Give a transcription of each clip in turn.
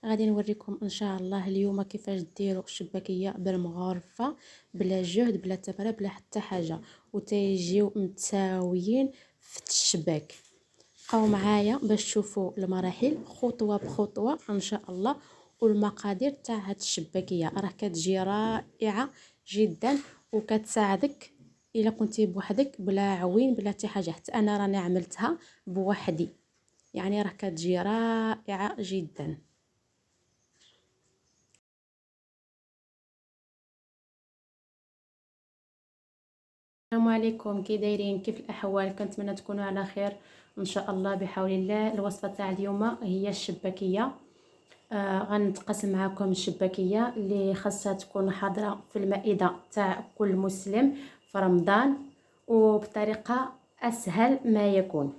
غادي نوريكم ان شاء الله اليوم كيفاش ديروا الشباكيه بالمغرفه بلا جهد بلا تبره بلا حتى حاجه وتيجيو متساويين في الشباك. بقاو معايا باش تشوفوا المراحل خطوه بخطوه ان شاء الله، والمقادير تاع هاد الشباكيه راه كتجي رائعه جدا وكتساعدك الا كنتي بوحدك بلا عوين بلا حتى حاجه. حتى انا راني عملتها بوحدي، يعني راه كتجي رائعه جدا. السلام عليكم، كي دايرين؟ كيف الاحوال؟ كنتمنى تكونوا على خير ان شاء الله بحول الله. الوصفه تاع اليوم هي الشباكيه. غنتقاسم معكم الشباكيه اللي خاصها تكون حاضره في المائده تاع كل مسلم في رمضان وبطريقه اسهل ما يكون.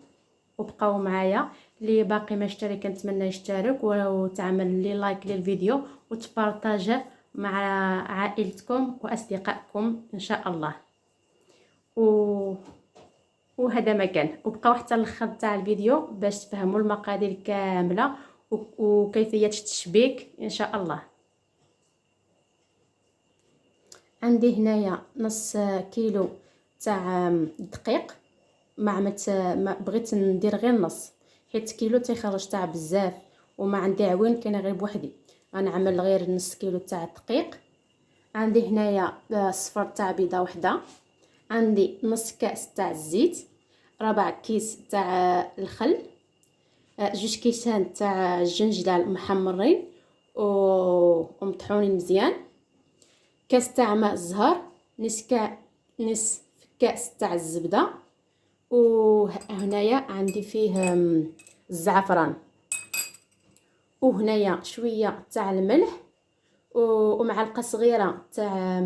وبقاو معايا، اللي باقي ما اشترك كنتمنى يشترك وتعمل لي لايك للفيديو وتبارطاجه مع عائلتكم واصدقائكم ان شاء الله. وهذا ما كان، وبقاو حتى الاخر تاع الفيديو باش تفهموا المقادير كامله وكيفيه التشبيك ان شاء الله. عندي هنايا نص كيلو تاع الدقيق، ما بغيت ندير غير نص حيت كيلو تيخرج تاع بزاف وما عندي عوين كاينه غير بوحدي، غنعمل غير نص كيلو تاع الدقيق. عندي هنايا صفر تاع بيضه وحده، عندي نص كاس تاع الزيت، ربع كيس تاع الخل، جوج كيسان تاع الجنجلال محمرين ومطحونين مزيان، كاس تاع ماء الزهر، نصف كاس تاع الزبده، وهنايا عندي فيه الزعفران، وهنايا شويه تاع الملح ومعلقه صغيره تاع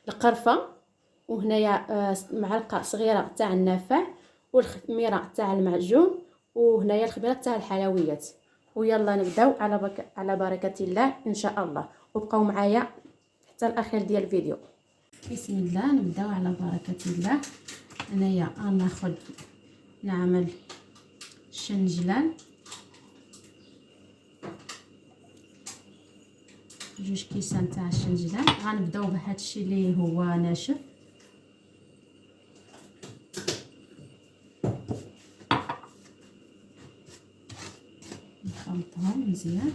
القرفه، وهنايا معلقه صغيره تاع النافع، والخميره تاع المعجون، وهنايا الخميره تاع الحلويات. ويلا نبداو على بركه الله ان شاء الله، وبقاو معايا حتى الاخير ديال الفيديو. بسم الله، نبداو على بركه الله. هنايا غناخذ نعمل الشنجلان جوج كيسان تاع الشنجلان. غنبداو بهذا الشيء اللي هو ناشف، نخلطهم مزيان.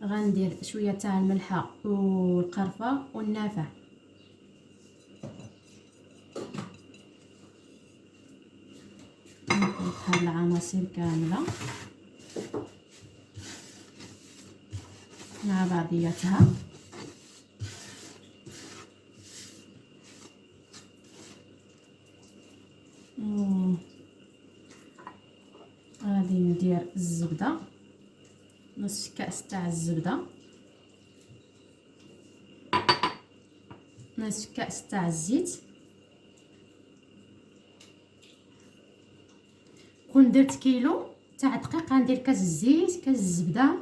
غندير شويه تاع الملحه والقرفه والنافع، نخلط هاد العناصر كامله مع بعضياتها. غادي ندير الزبده، نصف كاس تاع الزبده، نصف كاس تاع الزيت. كون درت كيلو تاع دقيق غندير كاس الزيت كاس الزبده،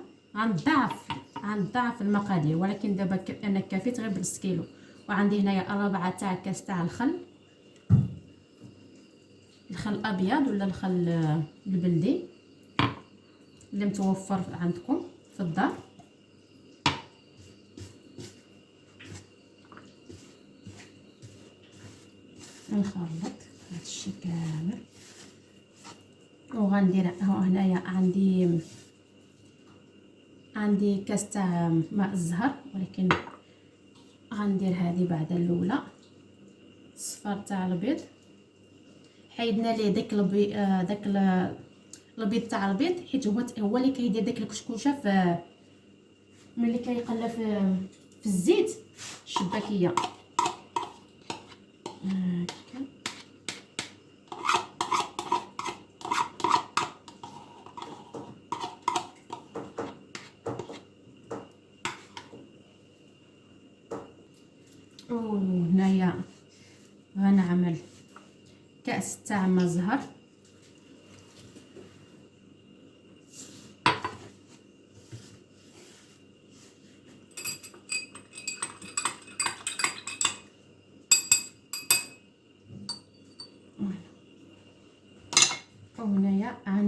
غنضاعف المقادير، ولكن دابا انا كافيت غير بنص كيلو. وعندي هنايا ربعة تاع كاس تاع الخل الابيض ولا الخل البلدي اللي متوفر عندكم في الدار. نخلط هادشي كامل، وغندير هنايا عندي كاس تاع ماء الزهر، ولكن غندير هذه بعد الاولى. صفر تاع البيض، حيدنا ليه داك البيض تاع البيض حيت هو اللي كيدير داك الكشكوشه في ملي كيقلى في الزيت الشباكيه هكا. وهنايا غنعمل كاس تاع ماء زهر،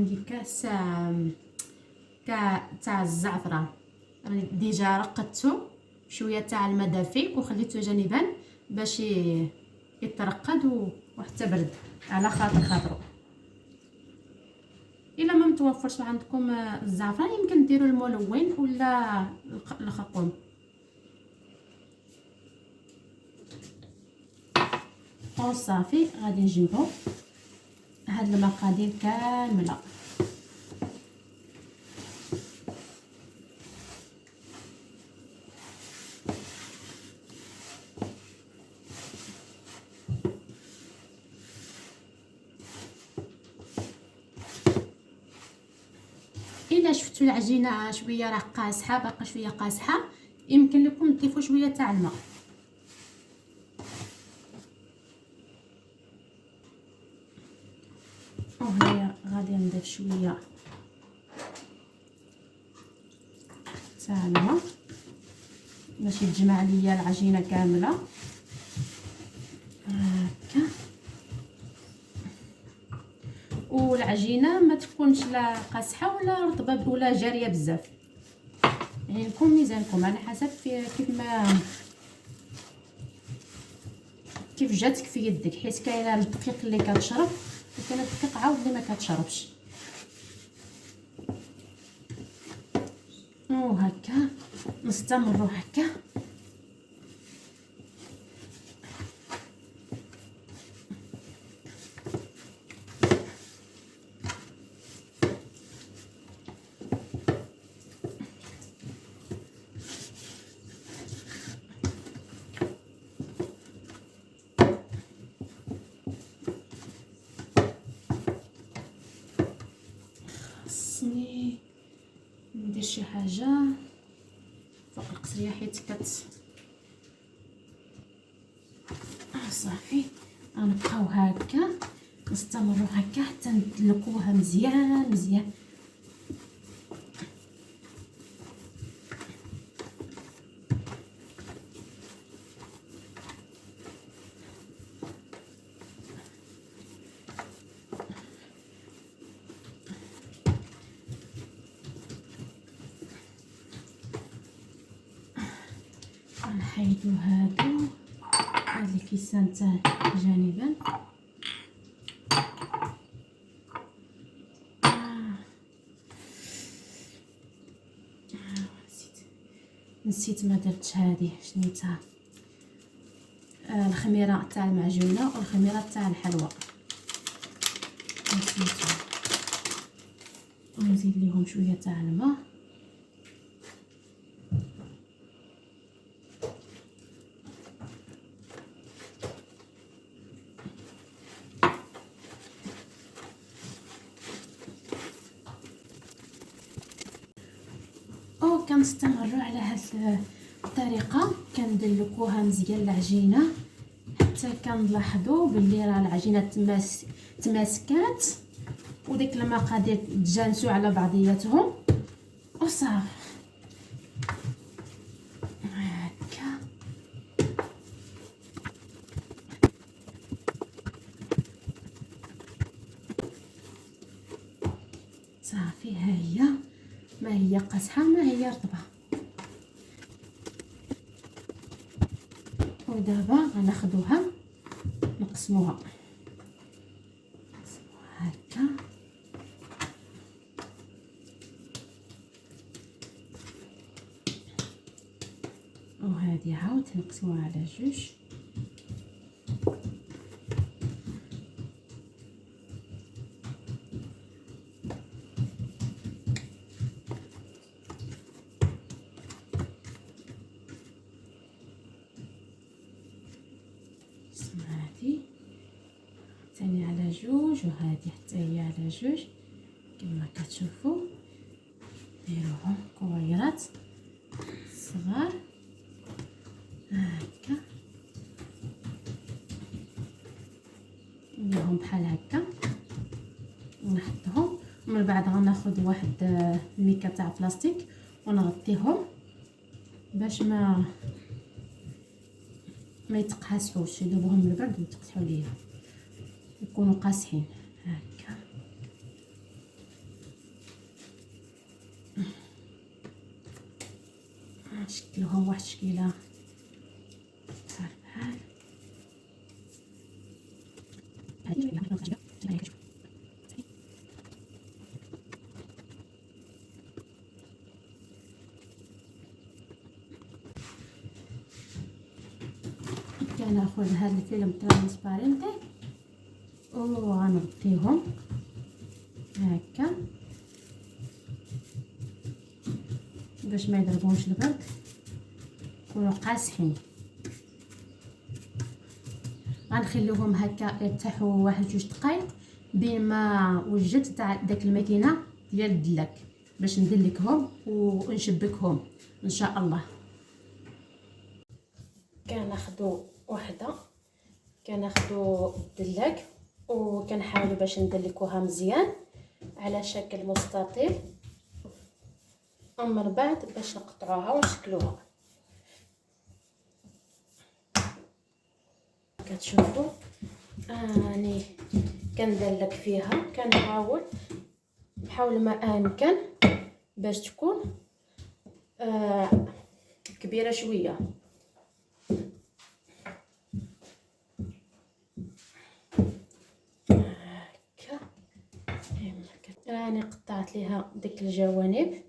عندي كاس تاع الزعفران، راني ديجا رقدته شويه تاع الماء دافي وخليته جانبا باش يترقد وحتى برد على خاطرو. الا ما متوفرش عندكم الزعفران يمكن ديروا الملون ولا الخرقوم. وصافي غادي نجيبو هاد المقادير كامله. الا شفتوا العجينه شويه راه قاصحه، باقا شويه قاصحه، يمكن لكم تضيفوا شويه تاع الماء. وهنايا غادي نضيف شويه تاع الماء باش يتجمع ليا العجينه كامله هكا. والعجينه ما تكونش لا قاصحه ولا رطبه ولا جاريه بزاف، يعني لكم ميزانكم على حسب كيف جاتك في يدك، حيت كاينه الدقيق اللي كتشرب وكاينه الدقيق عاود اللي ما كتشربش. وهكا نستمروا هكا. خصني ندير شي حاجه فوق القصريه حيت صافي غنبقاو هكا نستمروا هكا حتى ندلكوها مزيان مزيان. غنحيدو هاد الكيسان تاع جانبا. نسيت ما درتش هذه شنيتها الخميره تاع المعجونه والخميره تاع الحلوى نسيتها. ونزيد ليهم شويه تاع الماء. كنستمروا على هذه الطريقه، كندلكوها مزيان العجينه حتى كنلاحظوا باللي راه العجينه تماسكات وديك المقادير تجانسوا على بعضياتهم وصافي هكا. صافي ها هي، ما هي قاصحه ما هي رطبه. ودابا غناخذوها نقسموها هكا. وهذه عاود نقسموها على جوج. هذه ثاني على جوج وهذه حتى هي على جوج كما كتشوفوا. نديروهم كويرات صغار هكا، نديرهم بحال هكا ونحطهم. ومن بعد غناخذ واحد الميكا تاع بلاستيك ونغطيهم باش ما يتقاسحوش، يذوبوهم من البرد ويتقطعوا ليا يكونوا قاصحين هكا. غنشكلهم واحد الشكيله بحال كناخذ هاد الفيلم ترانسبارنتي وغنغطيهم هكا باش ما يضربهمش البرد يكونوا قاصحين. غنخليوهم هكا يرتاحوا واحد جوج دقائق بين ما وجدت تاع داك الماكينه ديال الدلاك باش ندلكهم ونشبكهم ان شاء الله. كناخذوا وحده، كناخذوا الدلاك وكنحاولوا باش ندلكوها مزيان على شكل مستطيل، ومن بعد باش نقطعوها ونشكلوها. كتشوفوا اني كندلك فيها، نحاول ما امكن باش تكون كبيره شويه. هكا راني قطعت ليها ديك الجوانب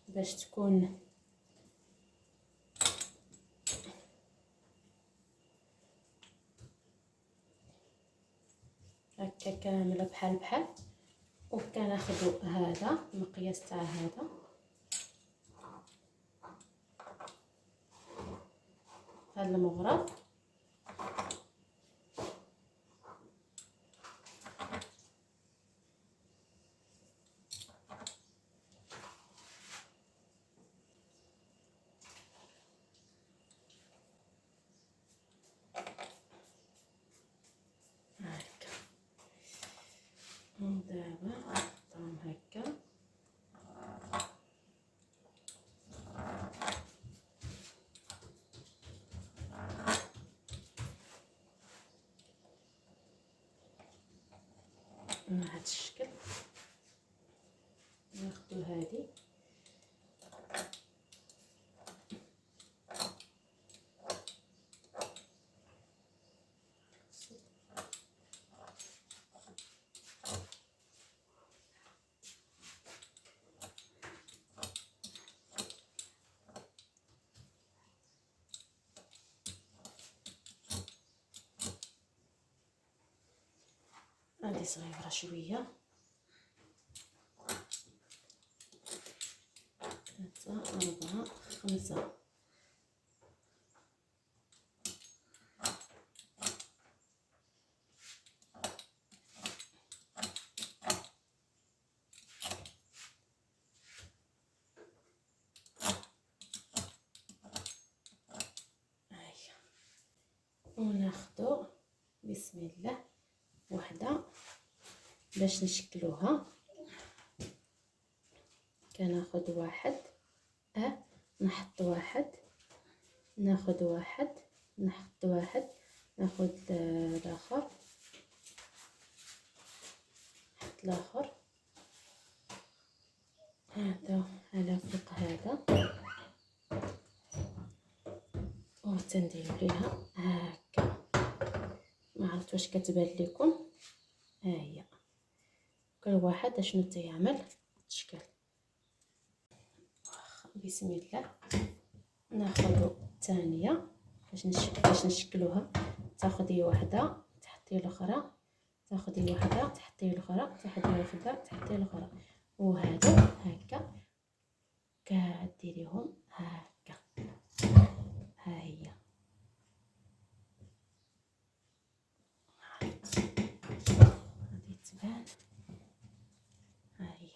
باش تكون هكا كامله بحال وكناخذوا هذا المقياس تاع هذا المغرب هكا، ودابا نحطهم هكا بهذا الشكل. ناخذ هذه هذه صغيره شويه، 3 4 5 وناخذ بسم الله وحده باش نشكلوها. كناخذ واحد نحط واحد، ناخذ واحد نحط واحد، ناخذ الاخر نحط الاخر، هذا على فوق هذا وتنديروا ليها هكا. ما عرفت واش كتبان لكم، ها هي كل واحد اشنو تيعمل الشكل. بسم الله ناخذ الثانيه باش نشكلوها. تاخذي وحده تحطي الاخرى، تاخذي وحده تحطي الاخرى، تاخذي وحده تحطي الاخرى، وهادو هكا كديريهم هكا. ها هي غادي تبان، ها هي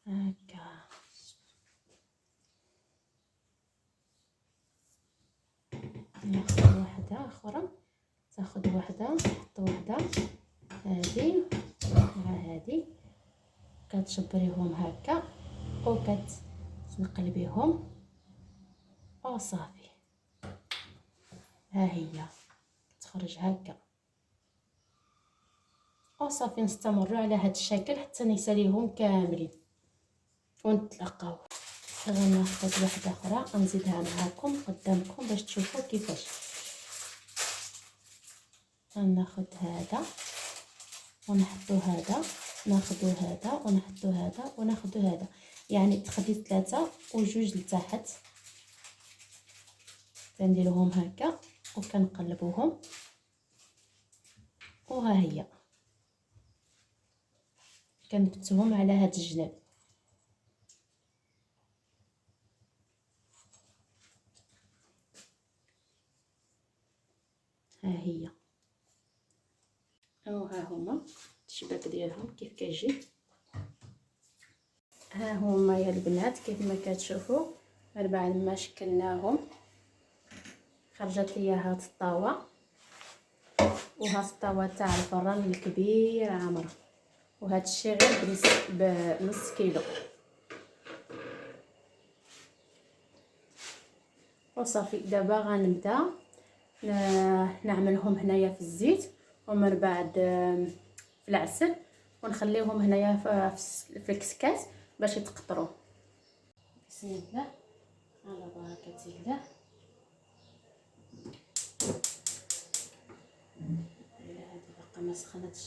هكا. ناخذ واحده اخرى، تاخذ واحده تحط واحده، هذه مع هذه كتشبريهم هكا وكتنقلبيهم وصافي. ها هي تخرج هكا وصافي. نستمروا على هذا الشكل حتى نساليهم كاملين. ونتلاقاو. غناخد واحده اخرى نزيدها معاكم قدامكم باش تشوفوا كيفاش. غناخد هذا ونحطو هذا، ناخدو هذا ونحطو هذا وناخدو هذا، يعني خديت 3 وجوج لتحت. كنديروهم هكا وكنقلبوهم، وها هي كنبتهم على هاد الجناب. ها هي ها هما الشباك ديالهم كيف كيجي. ها هما يا البنات كيف ما كتشوفوا. بعد ما شكلناهم خرجت ليا هاد الطاوه، وها الطاوه تاع الفران الكبير عامره، وهذا الشيء غير بنص كيلو. وصافي دابا غنبدا نعملهم هنايا في الزيت، ومن بعد في العسل، ونخليهم هنايا في الكسكاس باش يتقطروا. بسم الله على بركه الله. الا هذه باقا ما سخنتش.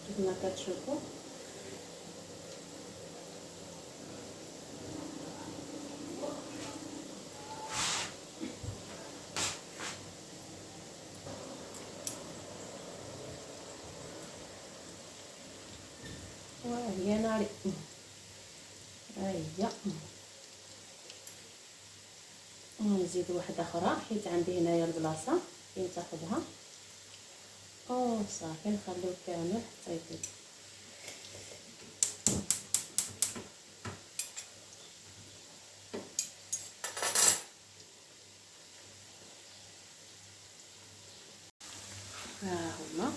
كيف ما كتشوفوا وهي ناري. هيا ونزيد واحده اخرى حيت عندي هنايا البلاصه فين تاخدها. صافي نخليو كامل حتى يطيب. ها هما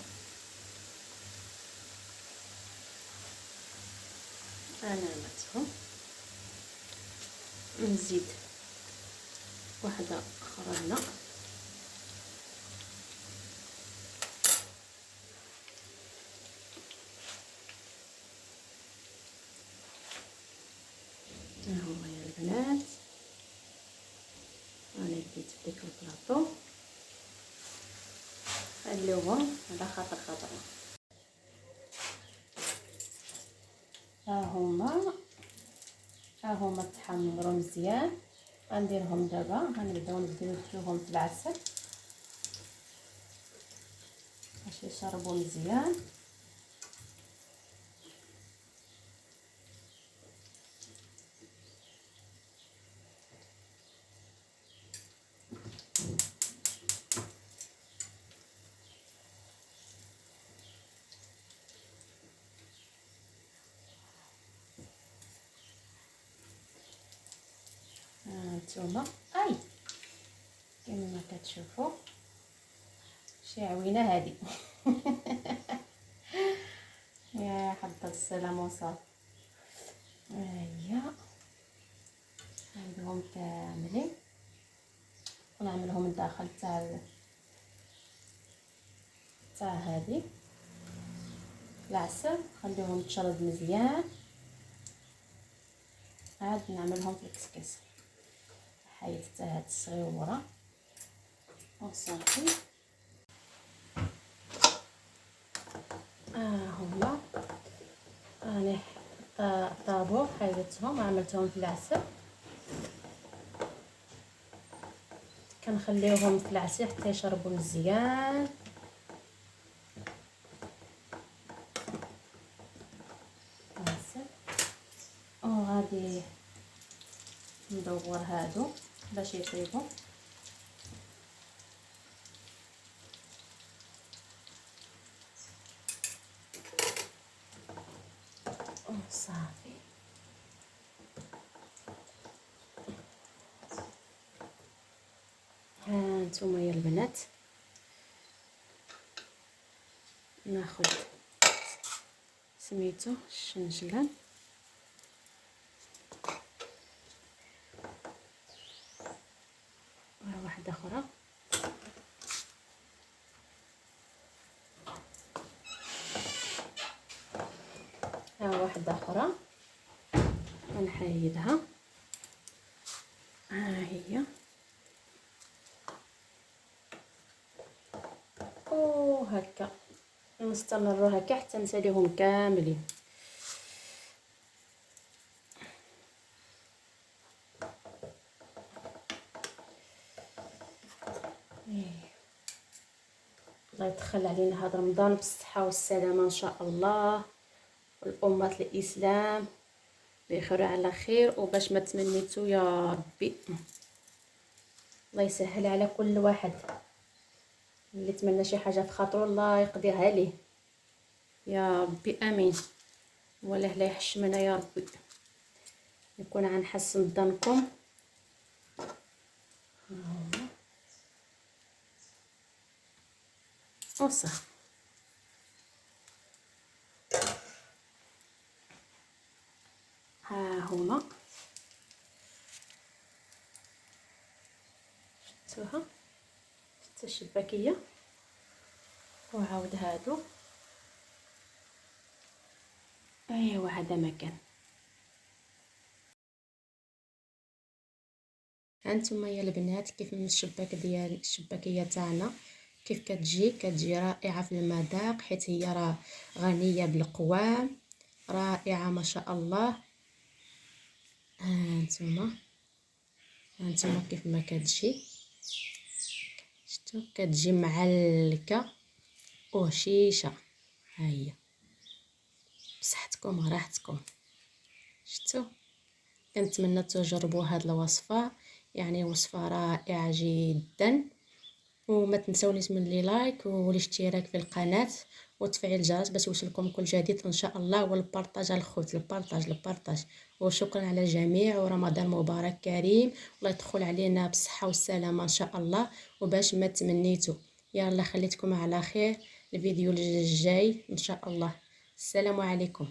علامتهم. نزيد واحده اخرى هنا. ها هما يا البنات، انا بديت بديك البلاطو. خليوهم على خاطر خاطرهم. ها هما تحمروا مزيان. غنديرهم دابا، غنبداو نديروهم في العسل باش يشربوا مزيان. هانتوما كما كتشوفوا شي عوينه هادي. يا حبه السلام وصافي. هيا نديرهم كاملين ونعملهم الداخل تاع هادي العسل. خليهم تشرب مزيان، عاد نعملهم في الكسكس. حيت حتى هاد الصغيوره وصافي. هما راني طابو حيدتهم عملتهم في العسل. كنخليوهم في العسل حتى يشربوا مزيان. العسل وغادي ندور هادو باش يطيبوا. صافي ها نتوما يا البنات، ناخذ سميتو الشنجلان واحده اخرى، ها واحده اخرى ونحيدها، ها هي وهكا نستمروا هكا حتى نساليهم كاملين. الله يدخل علينا هذا رمضان بالصحه والسلامه ان شاء الله، والامه الاسلام بخير على خير، وباش ما تمنيتو يا ربي الله يسهل على كل واحد اللي تمنى شي حاجه في خاطره الله يقضيها ليه يا ربي امين، ولا لا يحشمنا يا ربي، يكون عن حسن ظنكم. وصح ها هما شفتوها، شفتوا الشباكيه، وعاود هادو ايوا هذا مكان. هانتوما يا البنات كيف من الشباك ديال الشباكيه تاعنا كيف كتجي رائعه في المذاق، حيت هي راه غنيه بالقوام، رائعه ما شاء الله. هانتوما كيف ما كتجي، شفتوا كتجي معلكه وهشيشه، ها هي بصحتكم وراحتكم. شفتوا، كنتمنى تجربوا هاد الوصفه، يعني وصفه رائعه جدا. وما تنسونيش من لي لايك والاشتراك في القناه وتفعيل الجرس باش يوصلكم كل جديد ان شاء الله، والبارطاج الخوت، البارطاج. وشكرا على الجميع، ورمضان مبارك كريم، الله يدخل علينا بالصحه والسلامه ان شاء الله، وباش ما تمنيتو. يلا خليتكم على خير، الفيديو الجاي ان شاء الله. السلام عليكم.